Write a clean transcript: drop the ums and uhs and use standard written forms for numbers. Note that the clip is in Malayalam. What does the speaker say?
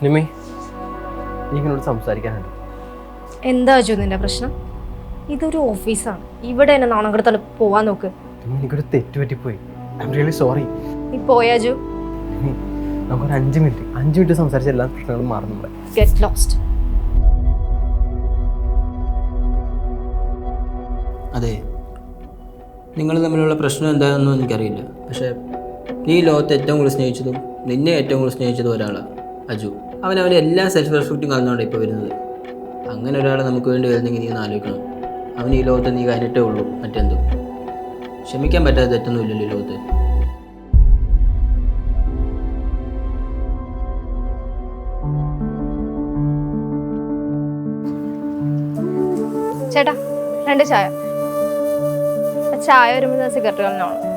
നിമി, നിങ്ങളോട് സംസാരിക്കാനുണ്ട്. എന്താ അജു നിന്റെ പ്രശ്നം? ഇതൊരു ഓഫീസാണ്. ഇവിടെ എന്നെ നാണം കെടുത്താൽ പോവാൻ നോക്ക്. എനിക്കൊരു തെറ്റ് പറ്റിപ്പോയി. I am really sorry. നീ പോയ അജു. നമുക്കൊരു 5 മിനിറ്റ് സംസാരിച്ച എല്ലാ പ്രശ്നങ്ങളും മാറുന്നുണ്ട്. Get lost. അതെ, നിങ്ങൾ തമ്മിലുള്ള പ്രശ്നം എന്താണെന്നൊന്നും എനിക്കറിയില്ല. പക്ഷേ നീ ലോകത്ത് ഏറ്റവും കൂടുതൽ സ്നേഹിച്ചതും നിന്നെ ഏറ്റവും കൂടുതൽ സ്നേഹിച്ചതും ഒരാളാണ് അജു. അവൻ്റെ എല്ലാ സെൽഫ് റെസ്പെക്റ്റും കളഞ്ഞുകൊണ്ടാണ് ഇപ്പോൾ വരുന്നത്. അങ്ങനെ ഒരാളെ നമുക്ക് വേണ്ടി വരുന്നെങ്കിൽ നീ ഒന്ന് ആലോചിക്കണം. അവൻ ഈ ലോകത്ത് നീ കഴിഞ്ഞിട്ടേ ഉള്ളൂ, മറ്റെന്തും. ക്ഷമിക്കാൻ പറ്റാത്ത തെറ്റൊന്നും ഇല്ലല്ലോ ഈ ലോകത്ത്. ചേട്ടാ 2 ചായ. ചായ വരുമ്പോൾ സിഗരറ്റ് കളഞ്ഞോളാം.